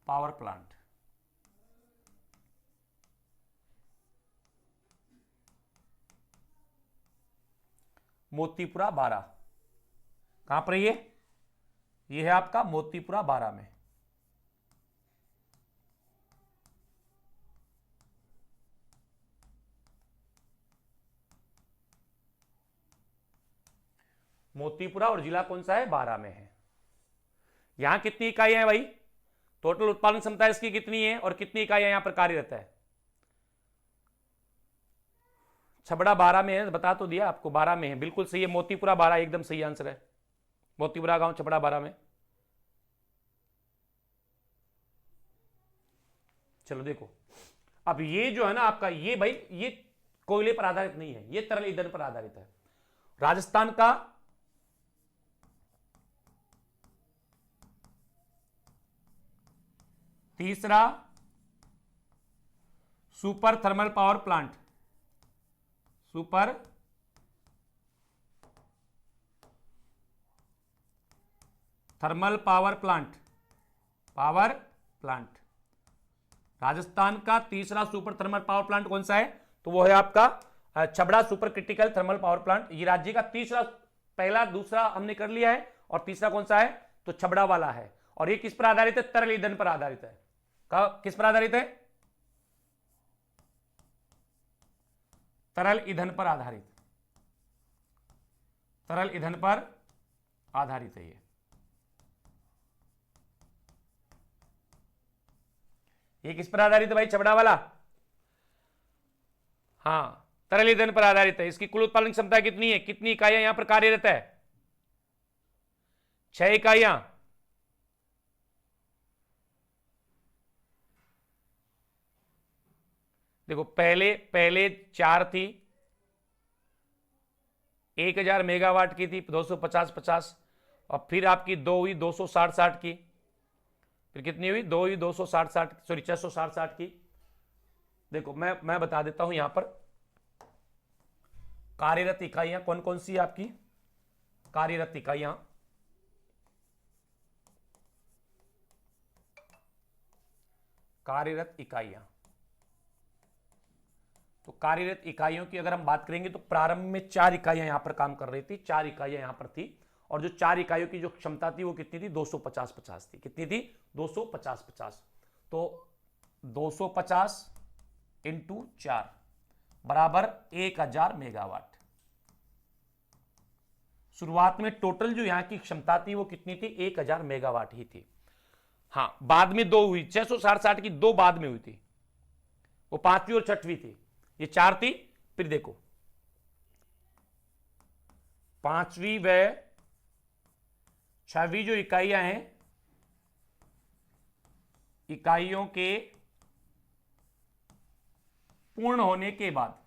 power plant. Motipura 12, कहां पर ये है आपका मोतीपुरा 12 में। मोतीपुरा और जिला कौन सा है, 12 में है। यहां कितनी इकाइयां हैं भाई, टोटल उत्पादन क्षमता इसकी कितनी है और कितनी इकाइयां यहां पर कार्यरत है। छबड़ा 12 में है, बता तो दिया आपको 12 में है, बिल्कुल सही है। मोतीपुरा 12 एकदम सही आंसर है। मोतीपुरा गांव छबड़ा 12 में। चलो देखो, अब ये जो है ना आपका, ये भाई ये कोयले पर आधारित नहीं है, ये तरल ईंधन पर आधारित है। राजस्थान का तीसरा super thermal power plant, super thermal power plant, Rajasthan का तीसरा सुपर थर्मल पावर प्लांट कौन सा है, तो वो है आपका Chhabra super critical thermal power plant. ये राज्य का तीसरा, पहला दूसरा हमने कर लिया है और तीसरा कौन सा है, तो छबड़ा वाला है। और ये किस पर आधारित है, तरल ईंधन पर आधारित है। किस पर आधारित है, तरल ईंधन पर आधारित, तरल ईंधन पर आधारित है ये किस पर आधारित है भाई, छबड़ा वाला, हाँ तरल ईंधन पर आधारित है। इसकी कुल उत्पादन क्षमता कितनी है, कितनी इकाइयां यहां पर कार्यरत है, 6 इकाइयां। देखो पहले 4 थी, 1000 मेगावाट की थी, 250 और फिर आपकी 2 हुई 260 की, फिर कितनी हुई 2 हुई 260 सॉरी 660 की। देखो मैं बता देता हूं यहां पर कार्यरत इकाइयां कौन कौन सी है आपकी, कार्यरत इकाइयां तो कार्यरत इकाइयों की अगर हम बात करेंगे तो प्रारंभ में 4 इकाइयां यहां पर काम कर रही थी, 4 इकाइयां यहां पर थी। और जो 4 इकाइयों की जो क्षमता थी वो कितनी थी, 250 थी। कितनी थी, 250। तो 250 इंटू 4 बराबर 1000 मेगावाट। शुरुआत में टोटल जो यहां की क्षमता थी वो कितनी थी, 1000 मेगावाट ही थी। हाँ बाद में 2 हुई, 660 की 2 बाद में हुई थी, वो 5वीं और 6वीं थी, ये 4 थी। फिर देखो 5वीं व 6वीं जो इकाइयां हैं, इकाइयों के पूर्ण होने के बाद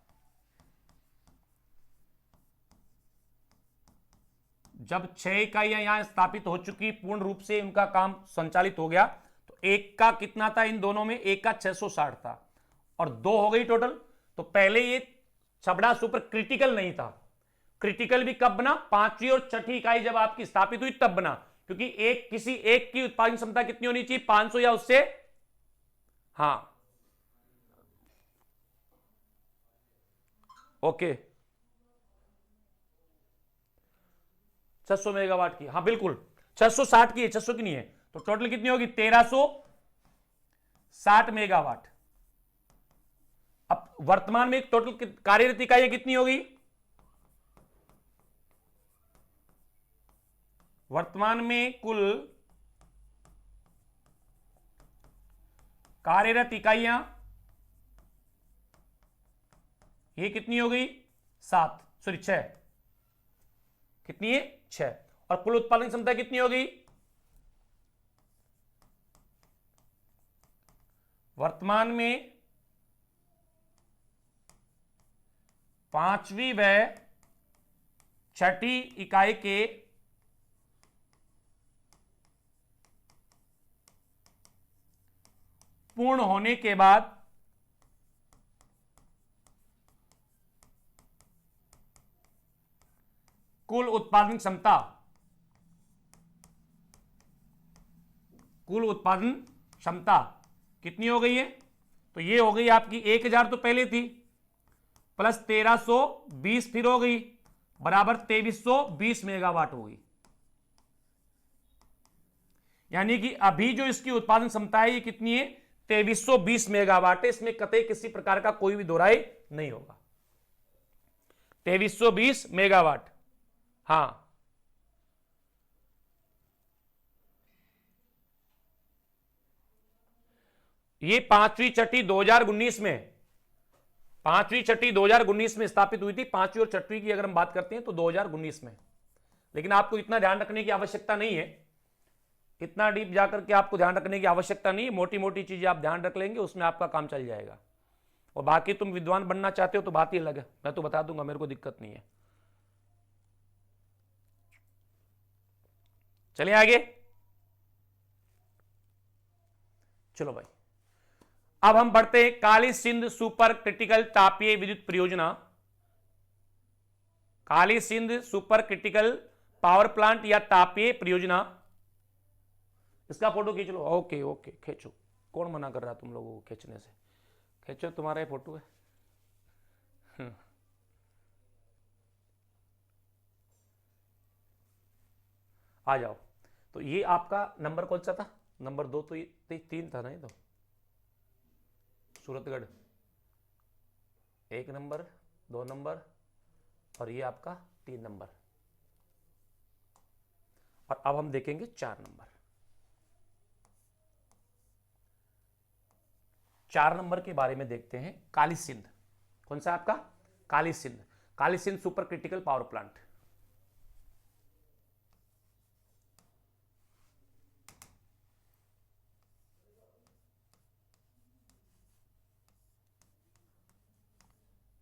जब 6 इकाइयां यहां स्थापित हो चुकी, पूर्ण रूप से उनका काम संचालित हो गया, तो एक का कितना था इन दोनों में, एक का 660 था और 2 हो गई टोटल। तो पहले ये छबड़ा सुपर क्रिटिकल नहीं था, क्रिटिकल भी कब बना, 5वीं और 6ठी इकाई जब आपकी स्थापित हुई तब बना, क्योंकि किसी एक की उत्पादन क्षमता कितनी होनी चाहिए, 500 या उससे, हाँ ओके 600 मेगावाट की, हाँ बिल्कुल 660 की है, 600 की नहीं है। तो टोटल कितनी होगी, 1360 मेगावाट। अब वर्तमान में टोटल कार्यरत इकाइयां कितनी होगी, वर्तमान में कुल कार्यरत इकाइयां ये कितनी हो गई, 7 सॉरी 6, कितनी है 6। और कुल उत्पादन क्षमता कितनी होगी, वर्तमान में 5वीं व 6ठी इकाई के पूर्ण होने के बाद कुल उत्पादन क्षमता, कुल उत्पादन क्षमता कितनी हो गई है? तो ये हो गई आपकी 1000 तो पहले थी, प्लस 1320 फिर हो गई, बराबर 2320 मेगावाट होगी। यानी कि अभी जो इसकी उत्पादन क्षमता है ये कितनी है? 2320 मेगावाट है। इसमें कतई किसी प्रकार का कोई भी दोहराई नहीं होगा। 2320 मेगावाट। हां, ये पांचवी छठी 2019 में, पांचवी छठी 2019 में स्थापित हुई थी। पांचवी और छठवीं की अगर हम बात करते हैं तो 2019 में। लेकिन आपको इतना ध्यान रखने की आवश्यकता नहीं है, इतना डीप जाकर के आपको ध्यान रखने की आवश्यकता नहीं है। मोटी मोटी चीजें आप ध्यान रख लेंगे, उसमें आपका काम चल जाएगा। और बाकी तुम विद्वान बनना चाहते हो तो बात ही अलग है, मैं तो बता दूंगा, मेरे को दिक्कत नहीं है। चलिए आगे। चलो भाई, अब हम बढ़ते हैं काली सिंध सुपर क्रिटिकल तापीय विद्युत परियोजना। Kali Sindh super critical power plant या तापीय परियोजना, इसका फोटो खींच लो। ओके ओके, खींचो। कौन मना कर रहा है तुम लोगों को खींचने से? खींचो, तुम्हारा ये फोटो है। आ जाओ। तो ये आपका नंबर कौन सा था? नंबर 2 तो ये 3 था नहीं? तो सूरतगढ़ 1 नंबर, 2 नंबर, और ये आपका 3 नंबर। और अब हम देखेंगे 4 नंबर। 4 नंबर के बारे में देखते हैं। काली सिंध, कौन सा आपका? Kali Sindh, Kali Sindh super critical power plant.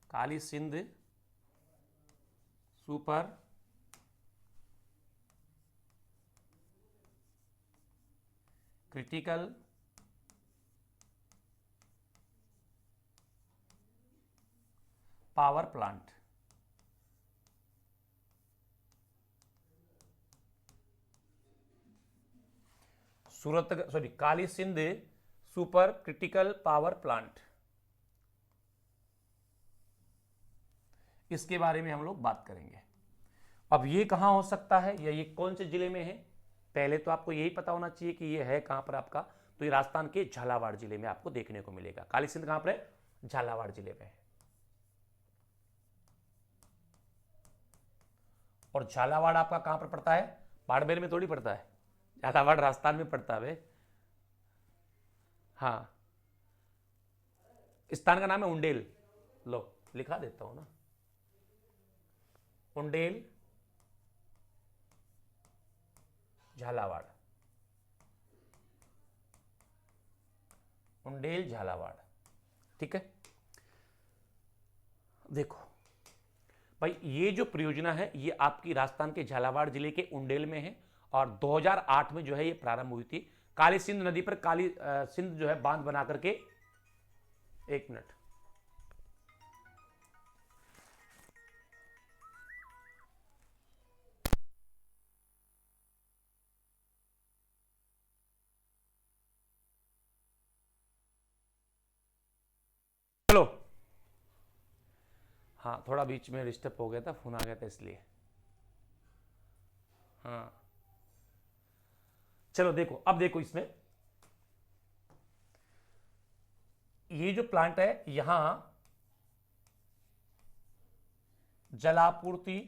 Kali Sindh super critical power plant. Surat, sorry, Kali Sindh super critical power plant, इसके बारे में हम लोग बात करेंगे। अब ये कहां हो सकता है या ये कौन से जिले में है? पहले तो आपको यही पता होना चाहिए कि ये है कहां पर आपका। तो ये राजस्थान के झालावाड़ जिले में आपको देखने को मिलेगा। काली सिंध कहां पर है? झालावाड़ जिले में है। और झालावाड़ आपका कहां पर पड़ता है? बाड़मेर में थोड़ी पड़ता है, झालावाड़ राजस्थान में पड़ता है। हाँ, स्थान का नाम है उंडेल। लो लिखा देता हूं ना, उंडेल झालावाड़, उंडेल झालावाड़। ठीक है, देखो भाई, ये जो परियोजना है ये आपकी राजस्थान के झालावाड़ जिले के उंडेल में है। और 2008 में जो है ये प्रारंभ हुई थी। काली सिंध नदी पर काली सिंध जो है बांध बना करके। एक मिनट, चलो। हाँ, थोड़ा बीच में डिस्टर्ब हो गया था, फोन आ गया था इसलिए। हाँ, चलो देखो, अब देखो इसमें ये जो प्लांट है यहां जलापूर्ति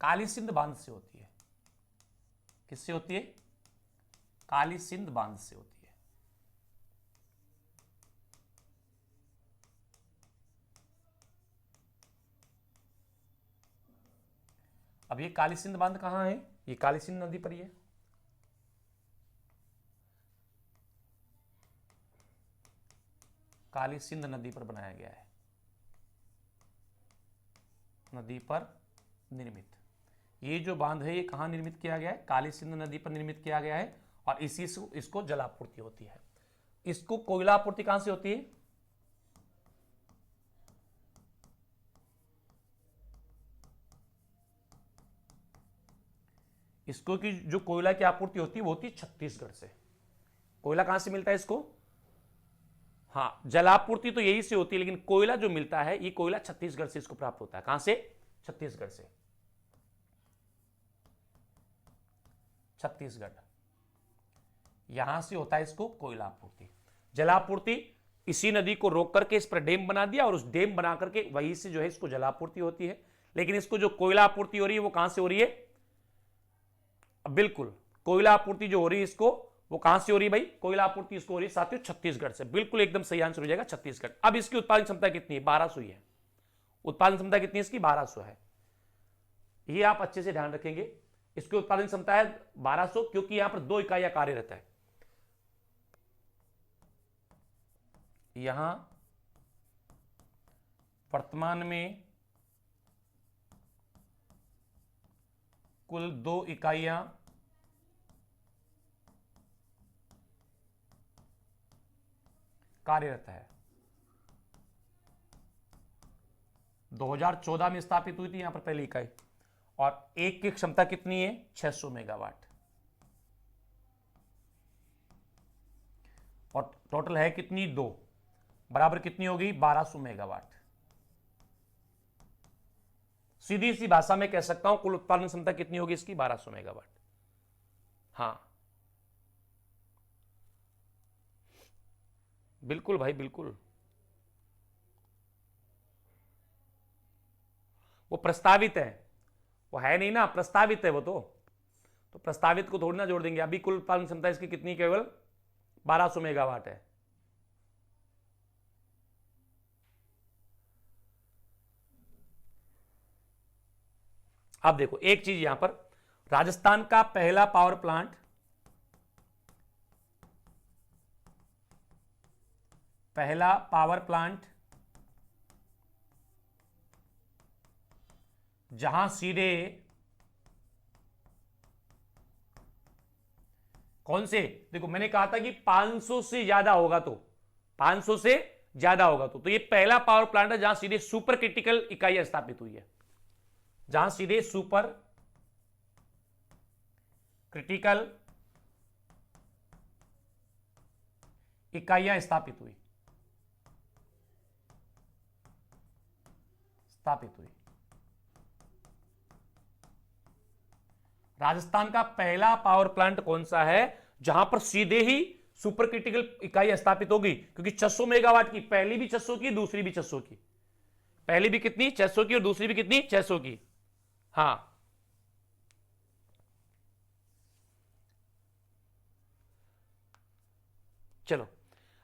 काली सिंध बांध से होती है। किससे होती है? काली सिंध बांध से होती है। अब ये काली सिंध बांध कहां है? ये काली सिंध नदी पर ही है। काली सिंध नदी पर बनाया गया है, नदी पर निर्मित। ये जो बांध है ये कहाँ निर्मित किया गया है? काली सिंधु नदी पर निर्मित किया गया है और इसी से इसको जलापूर्ति होती है। इसको कोयला आपूर्ति कहां से होती है? इसको की जो कोयला की आपूर्ति होती है वो होती है छत्तीसगढ़ से। कोयला कहां से मिलता है इसको? हाँ, जलापूर्ति तो यही से होती है, लेकिन कोयला जो मिलता है ये कोयला छत्तीसगढ़ से इसको प्राप्त होता है। कहां से? छत्तीसगढ़ से। छत्तीसगढ़, यहां से होता है इसको कोयला आपूर्ति। जलापूर्ति इसी नदी को रोक करके इस पर डैम बना दिया और उस डैम बना करके वहीं से जो है इसको जलापूर्ति होती है। लेकिन इसको जो कोयला आपूर्ति हो रही है वो कहां से हो रही है? बिल्कुल, कोयला आपूर्ति जो हो रही है इसको वो कहां से हो रही है भाई? कोयला आपूर्ति इसको हो रही है साथियों छत्तीसगढ़ से। बिल्कुल एकदम सही आंसर हो जाएगा छत्तीसगढ़। अब इसकी उत्पादन क्षमता कितनी है? 1200 ही है। उत्पादन क्षमता कितनी है इसकी? 1200 है। ये आप अच्छे से ध्यान रखेंगे। इसकी उत्पादन क्षमता है 1200 क्योंकि यहां पर 2 इकाइयां कार्यरत है। यहां वर्तमान में कुल 2 इकाइयां कार्यरत है। 2014 में स्थापित हुई थी यहां पर पहली इकाई और एक की क्षमता कितनी है? 600 मेगावाट और टोटल है कितनी? 2 बराबर कितनी होगी? 1200 मेगावाट। सीधी सी भाषा में कह सकता हूं कुल उत्पादन क्षमता कितनी होगी इसकी? 1200 मेगावाट। हां बिल्कुल भाई, बिल्कुल। वो प्रस्तावित है, वो है नहीं ना, प्रस्तावित है वो तो प्रस्तावित को थोड़ी ना जोड़ देंगे। अभी कुल उत्पादन क्षमता इसकी कितनी? केवल 1200 मेगावाट है। अब देखो एक चीज यहां पर, राजस्थान का पहला पावर प्लांट, जहां सीधे कौन से, देखो मैंने कहा था कि 500 से ज्यादा होगा तो 500 से ज्यादा होगा तो ये पहला पावर प्लांट है जहां सीधे सुपर क्रिटिकल इकाइयां स्थापित हुई है। जहां सीधे सुपर क्रिटिकल इकाइयां स्थापित हुई। राजस्थान का पहला पावर प्लांट कौन सा है जहां पर सीधे ही सुपर क्रिटिकल इकाई स्थापित होगी? क्योंकि 600 मेगावाट की, पहली भी 600 की, दूसरी भी 600 की। पहली भी कितनी? 600 की और दूसरी भी कितनी? 600 की। हां, चलो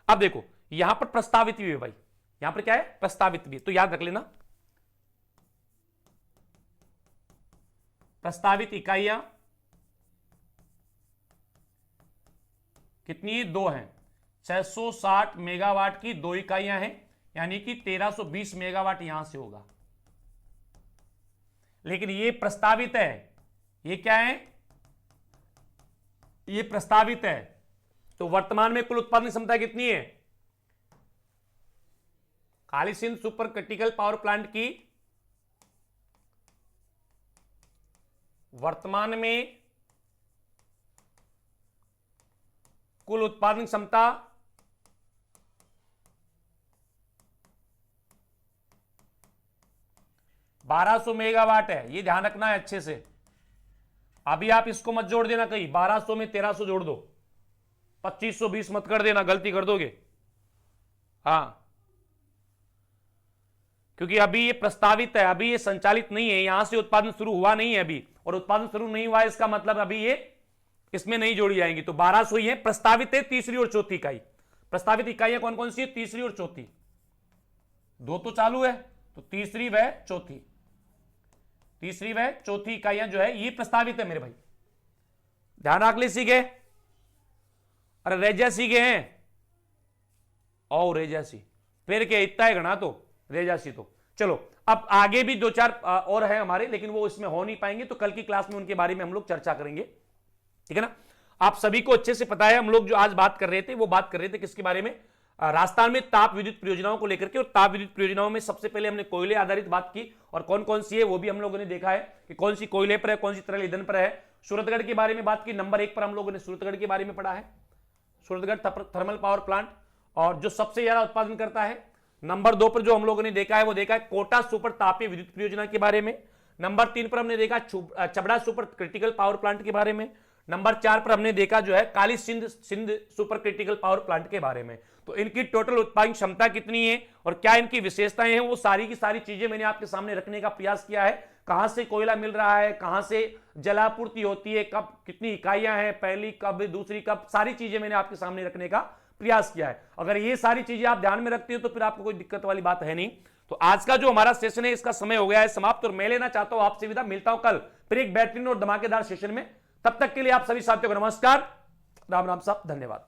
अब देखो यहां पर प्रस्तावित भी है भाई। यहां पर क्या है? प्रस्तावित भी, तो याद रख लेना प्रस्तावित इकाइयां कितनी? 2 हैं। 660 मेगावाट की 2 इकाइयां हैं, यानी कि 1320 मेगावाट यहां से होगा। लेकिन ये प्रस्तावित है, ये क्या है? ये प्रस्तावित है। तो वर्तमान में कुल उत्पादन क्षमता कितनी है? Kali Sindh super critical power plant की वर्तमान में कुल उत्पादन क्षमता 1200 मेगावाट है। ये ध्यान रखना है अच्छे से। अभी आप इसको मत जोड़ देना कहीं, 1200 में 1300 जोड़ दो, 2520 मत कर देना, गलती कर दोगे। हाँ, क्योंकि अभी ये प्रस्तावित है, अभी ये संचालित नहीं है, यहां से उत्पादन शुरू हुआ नहीं है अभी, और उत्पादन शुरू नहीं हुआ है इसका मतलब अभी ये इसमें नहीं जोड़ी जाएंगी। तो 1200 ही है। प्रस्तावित है तीसरी और चौथी इकाई। प्रस्तावित इकाइयां कौन कौन सी है? तीसरी और चौथी। 2 तो चालू है, तो तीसरी व चौथी, तीसरी व चौथी इकाइयां जो है ये प्रस्तावित है मेरे भाई। ध्यान रख ले सीखे। अरे रेजा सीखे हैं और रेजासी फिर क्या इतना है घना तो रेजासी तो चलो अब आगे भी 2-4 और है हमारे, लेकिन वो इसमें हो नहीं पाएंगे, तो कल की क्लास में उनके बारे में हम लोग चर्चा करेंगे, ठीक है ना। आप सभी को अच्छे से पता है, हम लोग जो आज बात कर रहे थे वो बात कर रहे थे किसके बारे में, राजस्थान में ताप विद्युत परियोजनाओं को लेकर के। और ताप विद्युत परियोजनाओं में सबसे पहले हमने कोयले आधारित बात की, और कौन कौन सी है वो भी हम लोगों ने देखा है कि कौन सी कोयले पर है, कौन सी तरल ईंधन पर है। सूरतगढ़ के बारे में बात की, नंबर 1 पर हम लोगों ने सूरतगढ़ के बारे में पढ़ा है, सूरतगढ़ थर्मल पावर प्लांट, और जो सबसे ज्यादा उत्पादन करता है। नंबर 2 पर जो हम लोगों ने देखा है वो देखा है कोटा सुपर तापीय विद्युत परियोजना के बारे में। नंबर 3 पर हमने देखा चबड़ा सुपर क्रिटिकल पावर प्लांट के बारे में। नंबर 4 पर हमने देखा जो है Kali Sindh super critical power plant के बारे में। तो इनकी टोटल उत्पादन क्षमता कितनी है और क्या इनकी विशेषताएं हैं, वो सारी की सारी चीजें मैंने आपके सामने रखने का प्रयास किया है। कहां से कोयला मिल रहा है, कहां से जलापूर्ति होती है, कब कितनी इकाइयां हैं, पहली कब, दूसरी कब, सारी चीजें मैंने आपके सामने रखने का प्रयास किया है। अगर ये सारी चीजें आप ध्यान में रखते हो तो फिर आपको कोई दिक्कत वाली बात है नहीं। तो आज का जो हमारा सेशन है इसका समय हो गया है समाप्त, और मैं लेना चाहता हूं आपसे विदा। मिलता हूं कल फिर एक बेहतरीन और धमाकेदार सेशन में। तब तक के लिए आप सभी साथियों को नमस्कार, राम राम साहब, धन्यवाद।